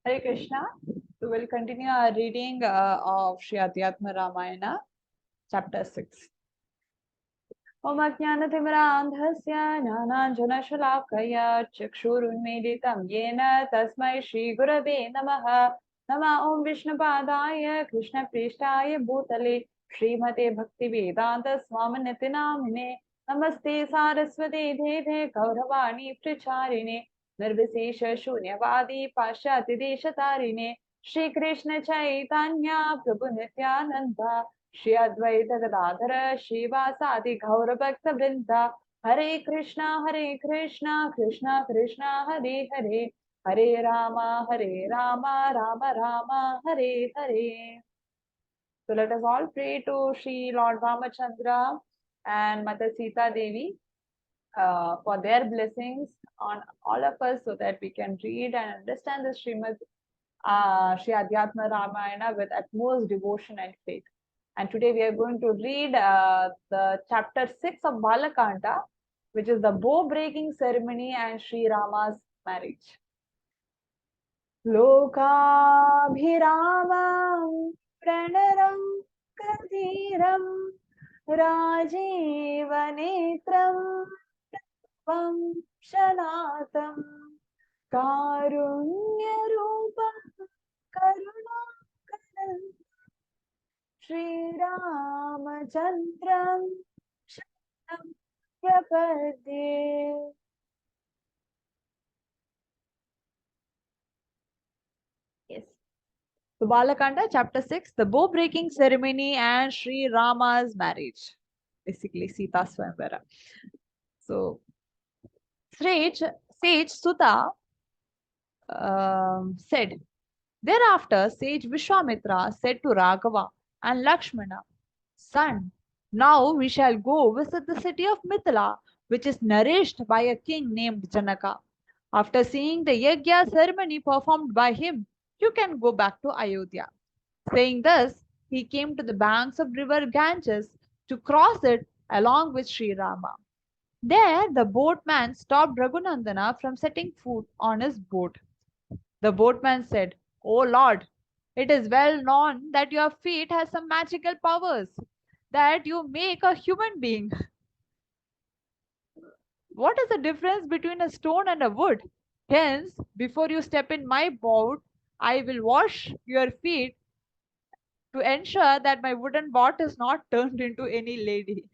Hare Krishna. We will continue our reading of Sri Adhyatma Ramayana, chapter 6. Om Ajnanatimirandhasya Jnananjanashalakaya Chakshurunmeditam Yena Tasmai Shri Gurave Namaha Nama Om Vishnupadaya Krishna Prishtaya Bhutale Srimate Bhakti Vedanta Swaminiti Namine Namaste Saraswati Deve Gauravani Pricharine Nirvisesha Shunyavadi Pashyati Deshatarine Shri Krishna Chaitanya Prabhu Nityananda Shri Advaita Gadadhara Shivasadi Gaura Bhakta Vrinda Hare Krishna Krishna Krishna Hare Hare Hare Rama Rama Rama Hare Hare. So let us all pray to Shri Lord Ramachandra and Mother Sita Devi for their blessings on all of us so that we can read and understand the Shri Adhyatma Ramayana with utmost devotion and faith. And today we are going to read the chapter 6 of Baala Kanda, which is the bow breaking ceremony and Sri Rama's marriage. Lokabhiramam pranaram kathiram rajivanetram tvam shanatam karunya karunakaram Shri Ramachandram Shanam Prapadye. Yes. So Baala Kanda, chapter 6, the bow breaking ceremony and Sri Rama's marriage. Basically, Sita Swayamvara. So, Sage Sutta said, thereafter, sage Vishwamitra said to Raghava and Lakshmana, Son, now we shall go visit the city of Mithila, which is nourished by a king named Janaka. After seeing the yajna ceremony performed by him, you can go back to Ayodhya. Saying thus, he came to the banks of river Ganges to cross it along with Sri Rama. There, the boatman stopped Raghunandana from setting foot on his boat. The boatman said, O Lord, it is well known that your feet has some magical powers, that you make a human being. What is the difference between a stone and a wood? Hence, before you step in my boat, I will wash your feet to ensure that my wooden boat is not turned into any lady.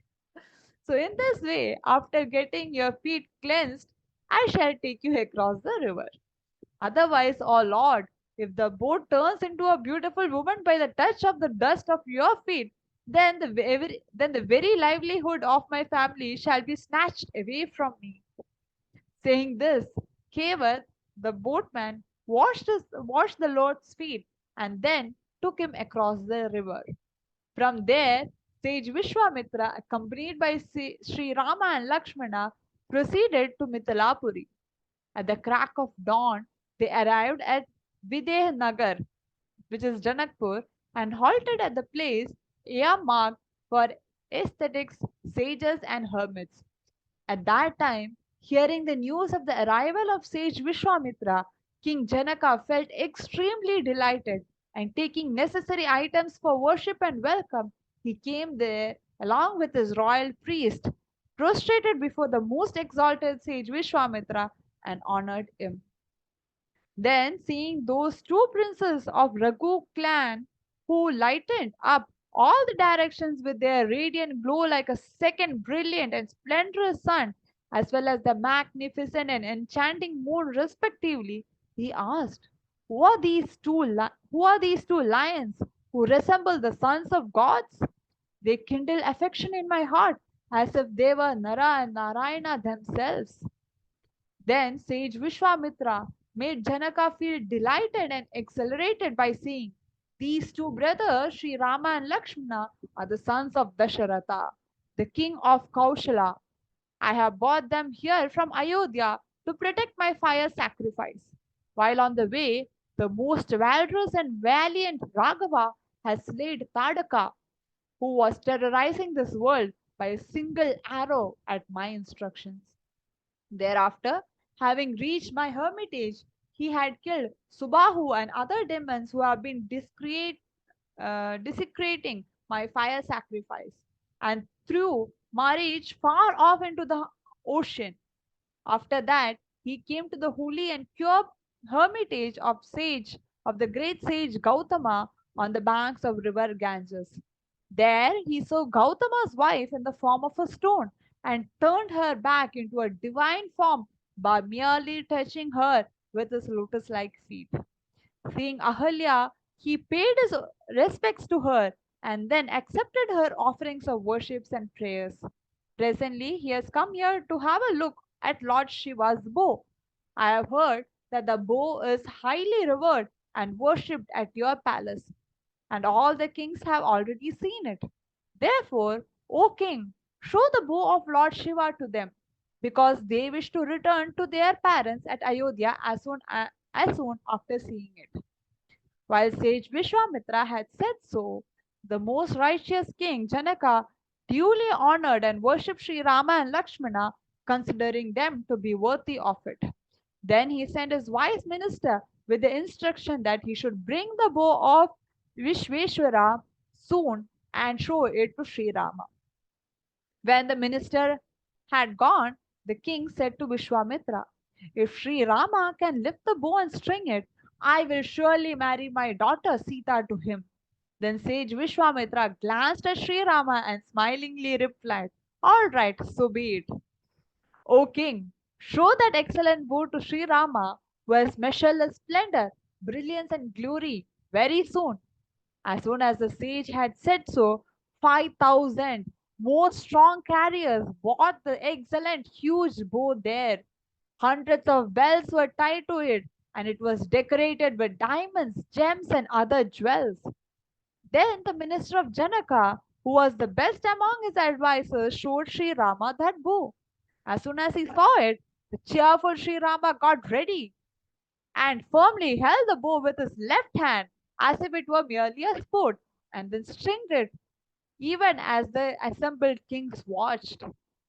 So, in this way, after getting your feet cleansed, I shall take you across the river. Otherwise, O Lord, if the boat turns into a beautiful woman by the touch of the dust of your feet, then the very livelihood of my family shall be snatched away from me. Saying this, Kevat, the boatman, washed the Lord's feet and then took him across the river. From there, sage Vishwamitra, accompanied by Sri Rama and Lakshmana, proceeded to Mithilapuri. At the crack of dawn, they arrived at Nagar, which is Janakpur, and halted at the place Marg for aesthetics, sages, and hermits. At that time, hearing the news of the arrival of sage Vishwamitra, King Janaka felt extremely delighted, and taking necessary items for worship and welcome, he came there along with his royal priest, prostrated before the most exalted sage Vishwamitra, and honored him. Then, seeing those two princes of Raghu clan who lightened up all the directions with their radiant glow like a second brilliant and splendorous sun, as well as the magnificent and enchanting moon respectively, he asked, who are these two lions who resemble the sons of gods? They kindle affection in my heart as if they were Nara and Narayana themselves. Then sage Vishwamitra made Janaka feel delighted and exhilarated by saying, these two brothers, Sri Rama and Lakshmana, are the sons of Dasharatha, the king of Kaushala. I have brought them here from Ayodhya to protect my fire sacrifice. While on the way, the most valorous and valiant Raghava has slayed Tadaka, who was terrorizing this world by a single arrow at my instructions. Thereafter, having reached my hermitage, he had killed Subahu and other demons who have been desecrating my fire sacrifice, and threw Marich far off into the ocean. After that, he came to the holy and pure hermitage of the great sage Gautama on the banks of river Ganges. There he saw Gautama's wife in the form of a stone and turned her back into a divine form by merely touching her with his lotus-like feet. Seeing Ahalya, he paid his respects to her and then accepted her offerings of worships and prayers. Presently, he has come here to have a look at Lord Shiva's bow. I have heard that the bow is highly revered and worshipped at your palace, and all the kings have already seen it. Therefore, O king, show the bow of Lord Shiva to them, because they wish to return to their parents at Ayodhya as soon after seeing it. While sage Vishwamitra had said so, the most righteous king Janaka duly honored and worshipped Sri Rama and Lakshmana, considering them to be worthy of it. Then he sent his wise minister with the instruction that he should bring the bow of Vishveshwara soon and show it to Sri Rama. When the minister had gone, the king said to Vishwamitra, "If Sri Rama can lift the bow and string it, I will surely marry my daughter Sita to him." Then sage Vishwamitra glanced at Sri Rama and smilingly replied, "All right, so be it. O king, show that excellent bow to Sri Rama, who has measureless splendor, brilliance, and glory very soon." As soon as the sage had said so, 5,000 more strong carriers brought the excellent huge bow there. Hundreds of bells were tied to it, and it was decorated with diamonds, gems, and other jewels. Then the minister of Janaka, who was the best among his advisers, showed Sri Rama that bow. As soon as he saw it, the cheerful Sri Rama got ready and firmly held the bow with his left hand as if it were merely a sport, and then stringed it even as the assembled kings watched.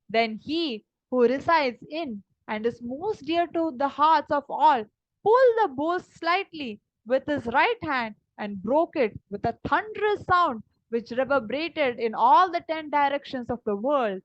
Then he who resides in and is most dear to the hearts of all pulled the bow slightly with his right hand and broke it with a thunderous sound which reverberated in all the 10 directions of the world.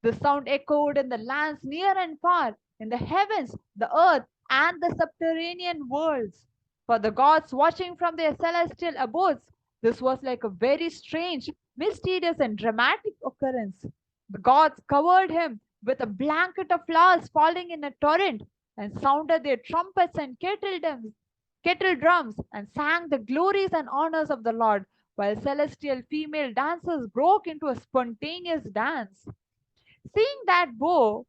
The sound echoed in the lands near and far, in the heavens, the earth, and the subterranean worlds. For the gods watching from their celestial abodes, this was like a very strange, mysterious, and dramatic occurrence. The gods covered him with a blanket of flowers falling in a torrent, and sounded their trumpets and kettle drums, and sang the glories and honors of the Lord, while celestial female dancers broke into a spontaneous dance. Seeing that bow,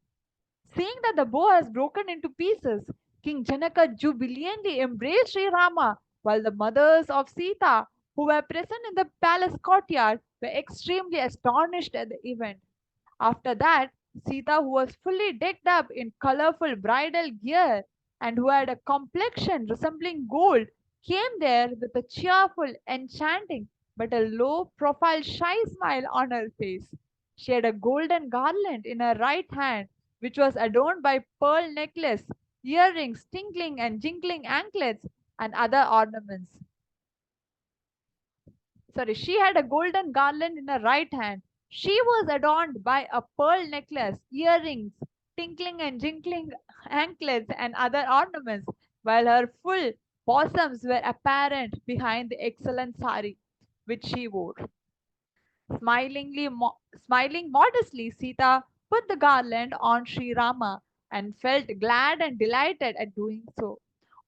Seeing that the bow has broken into pieces, King Janaka jubilantly embraced Sri Rama, while the mothers of Sita, who were present in the palace courtyard, were extremely astonished at the event. After that, Sita, who was fully decked up in colorful bridal gear and who had a complexion resembling gold, came there with a cheerful, enchanting, but a low profile, shy smile on her face. She had a golden garland in her right hand, which was adorned by pearl necklace, earrings, tinkling and jingling anklets, and other ornaments. She had a golden garland in her right hand. She was adorned by a pearl necklace, earrings, tinkling and jingling anklets, and other ornaments, while her full bosoms were apparent behind the excellent sari which she wore. Smiling modestly, Sita put the garland on Sri Rama and felt glad and delighted at doing so.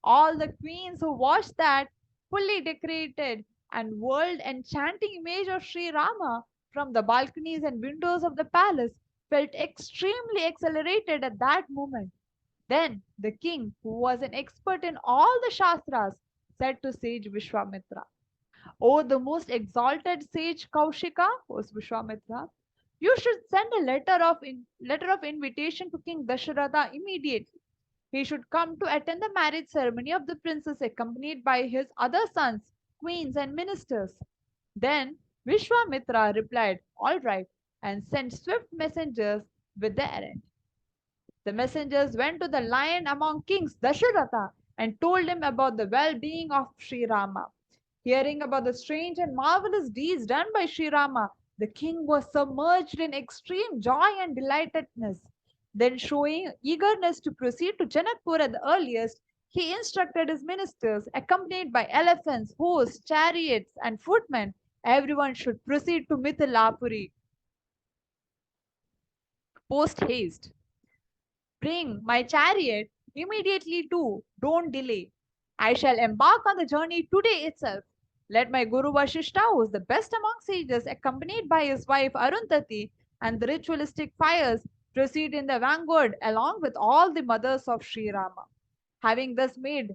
All the queens who watched that fully decorated and world enchanting image of Sri Rama from the balconies and windows of the palace felt extremely exhilarated at that moment. Then the king, who was an expert in all the Shastras, said to sage Vishwamitra, "O the most exalted sage Kaushika," was Vishwamitra, "you should send a letter of invitation to King Dasharatha immediately. He should come to attend the marriage ceremony of the princess accompanied by his other sons, queens, and ministers." Then Vishwamitra replied, "All right," and sent swift messengers with the errand. The messengers went to the lion among kings, Dasharatha, and told him about the well-being of Sri Rama. Hearing about the strange and marvelous deeds done by Sri Rama, the king was submerged in extreme joy and delightedness. Then, showing eagerness to proceed to Janakpur at the earliest, he instructed his ministers, accompanied by elephants, horses, chariots, and footmen, everyone should proceed to Mithilapuri post haste. Bring my chariot immediately too. Don't delay. I shall embark on the journey today itself. Let my Guru Vashishta, who is the best among sages, accompanied by his wife Arundhati and the ritualistic fires, proceed in the vanguard along with all the mothers of Sri Rama. Having thus made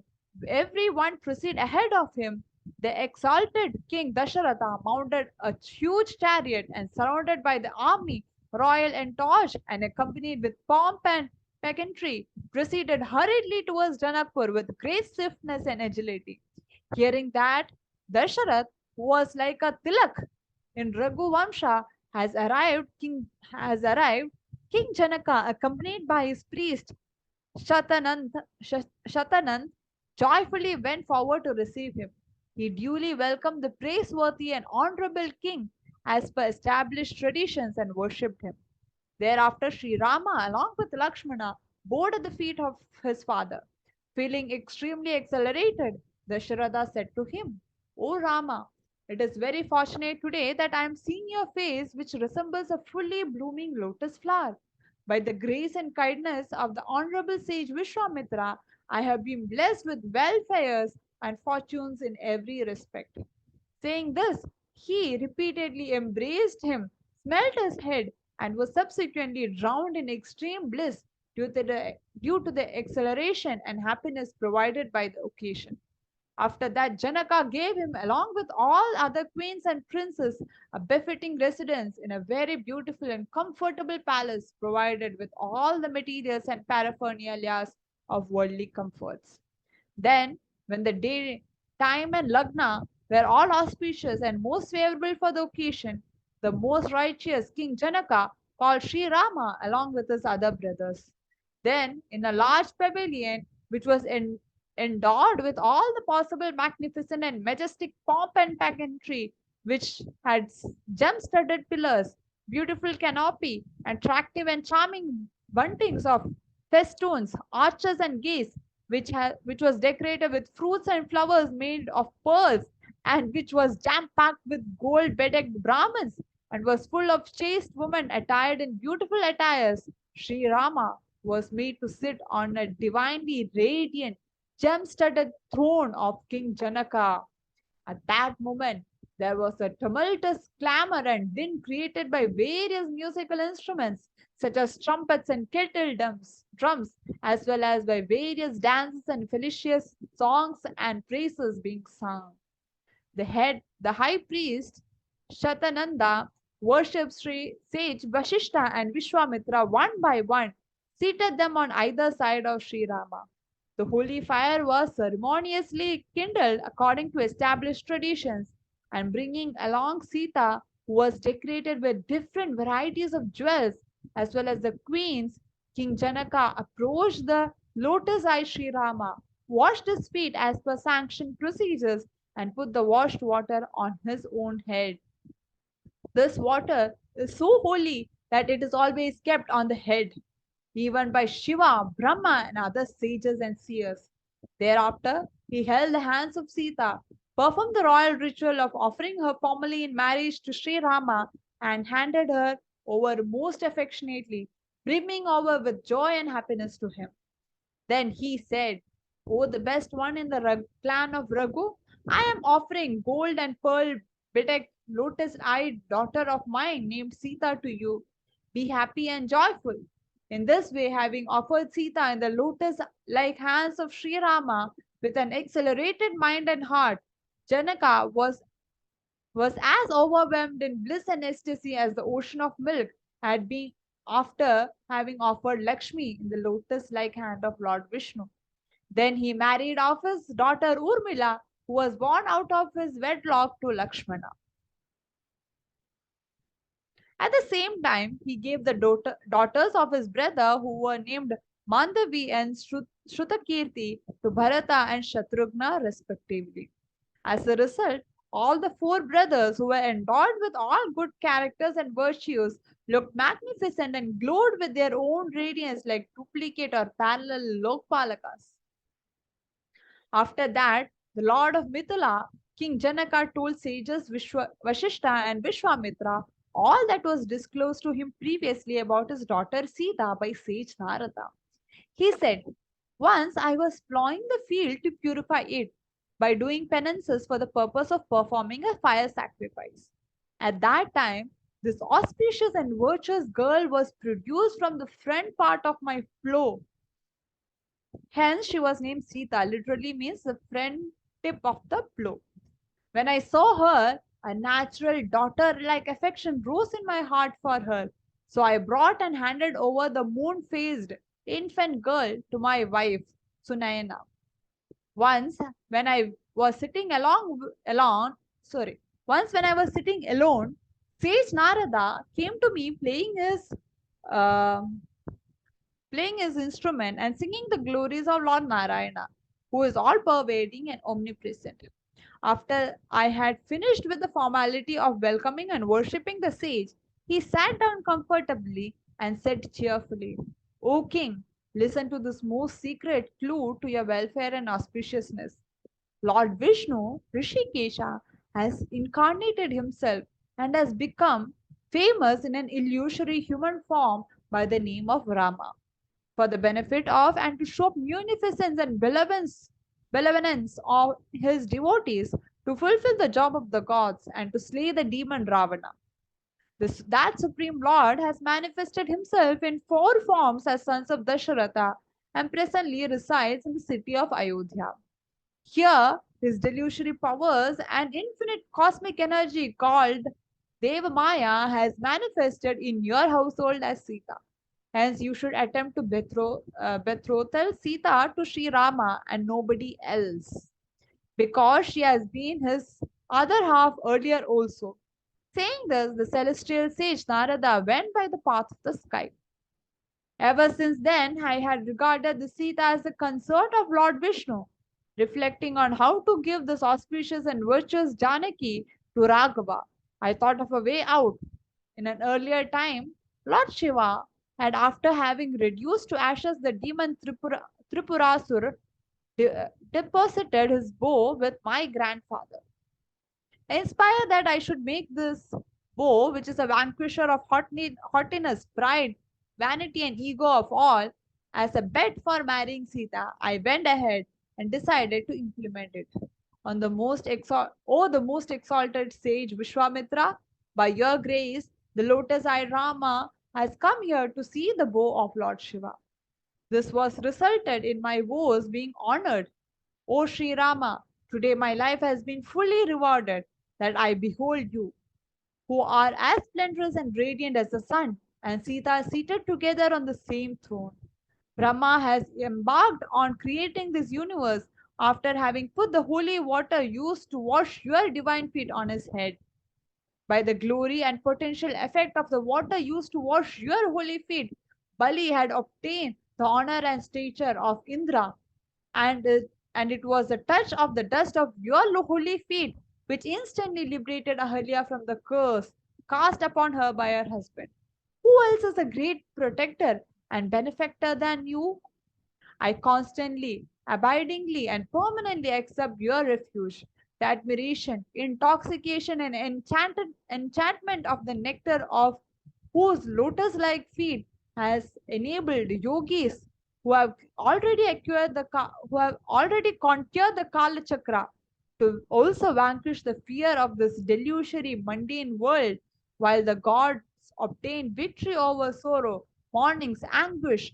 everyone proceed ahead of him, the exalted King Dasharatha mounted a huge chariot and surrounded by the army, royal entourage, and accompanied with pomp and pageantry, proceeded hurriedly towards Janakpur with great swiftness and agility. Hearing that Dasharath was like a tilak in Raghu Vamsha has arrived, King Janaka, accompanied by his priest Shatanand joyfully went forward to receive him. He duly welcomed the praiseworthy and honorable king as per established traditions and worshipped him. Thereafter, Sri Rama, along with Lakshmana, bowed at the feet of his father. Feeling extremely exhilarated, Dasharatha said to him, O Rama, it is very fortunate today that I am seeing your face, which resembles a fully blooming lotus flower. By the grace and kindness of the honorable sage Vishwamitra, I have been blessed with welfares and fortunes in every respect. Saying this, he repeatedly embraced him, smelt his head, and was subsequently drowned in extreme bliss due to the acceleration and happiness provided by the occasion. After that, Janaka gave him, along with all other queens and princes, a befitting residence in a very beautiful and comfortable palace provided with all the materials and paraphernalias of worldly comforts. Then, when the day, time, and lagna were all auspicious and most favorable for the occasion, the most righteous King Janaka called Sri Rama along with his other brothers. Then, in a large pavilion, which was endowed with all the possible magnificent and majestic pomp and pageantry, which had gem-studded pillars, beautiful canopy, attractive and charming buntings of festoons, arches, and gates, which was decorated with fruits and flowers made of pearls, and which was jam-packed with gold-bedecked Brahmins, and was full of chaste women attired in beautiful attires. Sri Rama was made to sit on a divinely radiant, gem-studded throne of King Janaka. At that moment, there was a tumultuous clamor and din created by various musical instruments, such as trumpets and drums, as well as by various dances and felicitous songs and praises being sung. The high priest, Shatananda, worshipped Sri Sage Vashishta and Vishwamitra one by one, seated them on either side of Sri Rama. The holy fire was ceremoniously kindled according to established traditions, and bringing along Sita, who was decorated with different varieties of jewels, as well as the queens, King Janaka approached the lotus-eyed Sri Rama, washed his feet as per sanctioned procedures, and put the washed water on his own head. This water is so holy that it is always kept on the head, even by Shiva, Brahma, and other sages and seers. Thereafter, he held the hands of Sita, performed the royal ritual of offering her formally in marriage to Sri Rama, and handed her over most affectionately, brimming over with joy and happiness to him. Then he said, O the best one in the clan of Raghu, I am offering gold and pearl bedecked lotus eyed daughter of mine named Sita to you. Be happy and joyful. In this way, having offered Sita in the lotus like hands of Sri Rama with an accelerated mind and heart, Janaka was as overwhelmed in bliss and ecstasy as the ocean of milk had been after having offered Lakshmi in the lotus like hand of Lord Vishnu. Then he married off his daughter Urmila, who was born out of his wedlock to Lakshmana. At the same time, he gave the daughters of his brother, who were named Mandavi and Shrutakirti to Bharata and Shatrughna respectively. As a result, all the four brothers who were endowed with all good characters and virtues looked magnificent and glowed with their own radiance like duplicate or parallel Lokpalakas. After that, the Lord of Mithila, King Janaka, told sages Vashishta and Vishwamitra all that was disclosed to him previously about his daughter Sita by sage Narada. He said, once I was plowing the field to purify it by doing penances for the purpose of performing a fire sacrifice. At that time, this auspicious and virtuous girl was produced from the front part of my plow. Hence, she was named Sita, literally means the front tip of the plow. When I saw her, a natural daughter like affection rose in my heart for her. So I brought and handed over the moon faced infant girl to my wife, Sunayana. Once, when I was sitting sorry, once when I was sitting alone, Sage Narada came to me uh, playing his instrument and singing the glories of Lord Narayana, who is all pervading and omnipresent. After I had finished with the formality of welcoming and worshipping the sage, he sat down comfortably and said cheerfully, O king, listen to this most secret clue to your welfare and auspiciousness. Lord Vishnu, Rishikesha, has incarnated himself and has become famous in an illusory human form by the name of Rama for the benefit of and to show munificence and benevolence of his devotees to fulfill the job of the gods and to slay the demon Ravana. That Supreme Lord has manifested himself in four forms as sons of Dasharatha and presently resides in the city of Ayodhya. Here, his delusory powers and infinite cosmic energy called Deva Maya has manifested in your household as Sita. Hence, you should attempt to betrothal Sita to Sri Rama and nobody else, because she has been his other half earlier also. Saying this, the celestial sage Narada went by the path of the sky. Ever since then, I had regarded the Sita as the consort of Lord Vishnu, reflecting on how to give this auspicious and virtuous Janaki to Raghava. I thought of a way out. In an earlier time, Lord Shiva had, after having reduced to ashes the demon Tripurasur, deposited his bow with my grandfather. Inspired that I should make this bow, which is a vanquisher of haughtiness, pride, vanity, and ego of all, as a bet for marrying Sita, I went ahead and decided to implement it. The most exalted sage Vishwamitra, by your grace, the lotus-eyed Rama has come here to see the bow of Lord Shiva. This was resulted in my vows being honored. O Sri Rama, today my life has been fully rewarded that I behold you, who are as splendorous and radiant as the sun, and Sita seated together on the same throne. Brahma has embarked on creating this universe after having put the holy water used to wash your divine feet on his head. By the glory and potential effect of the water used to wash your holy feet, Bali had obtained the honor and stature of Indra, and it was the touch of the dust of your holy feet which instantly liberated Ahalya from the curse cast upon her by her husband. Who else is a great protector and benefactor than you? I constantly, abidingly, and permanently accept your refuge. The admiration, intoxication, and enchantment of the nectar of whose lotus-like feet has enabled yogis who have already conquered the Kala Chakra to also vanquish the fear of this delusory mundane world, while the gods obtain victory over sorrow, mournings, anguish,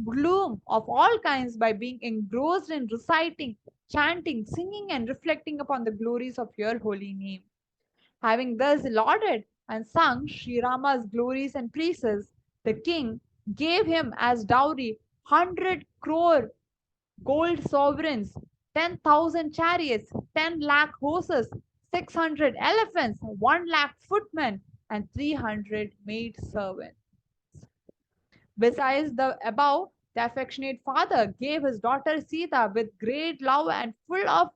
gloom of all kinds by being engrossed in reciting, chanting, singing, and reflecting upon the glories of your holy name. Having thus lauded and sung Sri Rama's glories and praises, the king gave him as dowry 100 crore gold sovereigns, 10,000 chariots, 10 lakh horses, 600 elephants, 1 lakh footmen, and 300 maid servants. Besides the above, The affectionate father gave his daughter Sita with great love and full of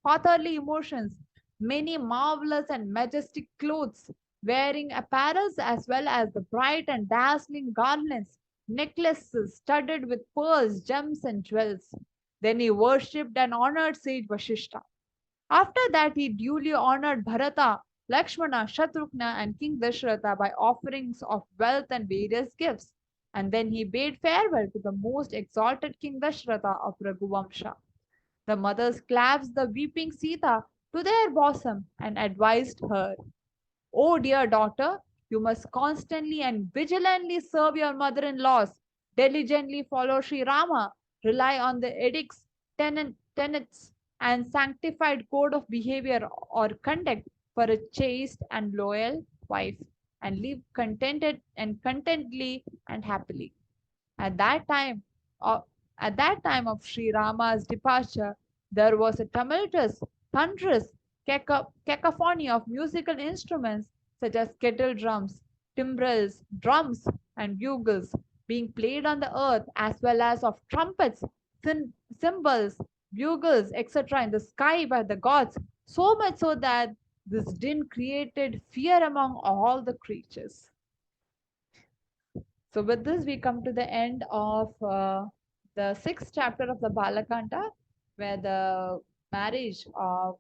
fatherly emotions, many marvelous and majestic clothes, wearing apparels as well as the bright and dazzling garlands, necklaces studded with pearls, gems, and jewels. Then he worshipped and honored sage Vashishta. After that, he duly honored Bharata, Lakshmana, Shatrughna, and King Dashratha by offerings of wealth and various gifts. And then he bade farewell to the most exalted King Dashratha of Raghuvamsha. The mothers clasped the weeping Sita to their bosom and advised her, "O dear daughter, you must constantly and vigilantly serve your mother in laws, diligently follow Sri Rama, rely on the edicts, tenets, and sanctified code of behavior or conduct for a chaste and loyal wife, and live contented and contentedly and happily." At that time, of, at that time of Sri Rama's departure, there was a tumultuous, thunderous cacophony of musical instruments such as kettle drums, timbrels, drums, and bugles being played on the earth, as well as of trumpets, cymbals, bugles, etc., in the sky by the gods, so much so that this din created fear among all the creatures. So, with this, we come to the end of the sixth chapter of the Baala Kanda, where the marriage of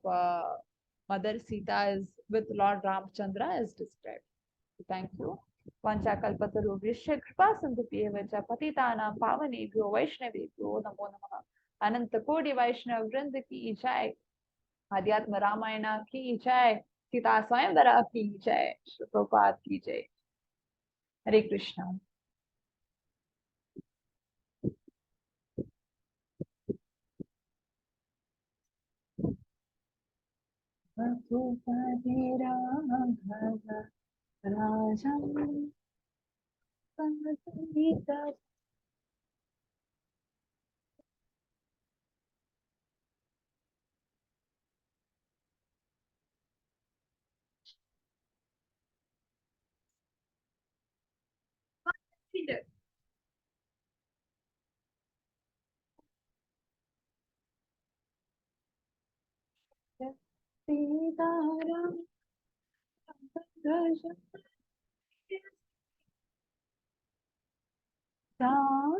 Mother Sita is with Lord Ramchandra is described. So, thank you. Vanchakalpataru Kripa Sindhupiyevacha Patitanam Pavanebhyo Vaishnavebhyo Namo Namaha. Ananta Kodi Vaishnav Vrinda ki Jai. Adhyatma Ramayana ki Jai. Sita Swayamvara ki Jai. Shri Prabhupada ki Jai. Hare Krishna. Raghupati Raghav राजं Sankeertana Sitaram Ram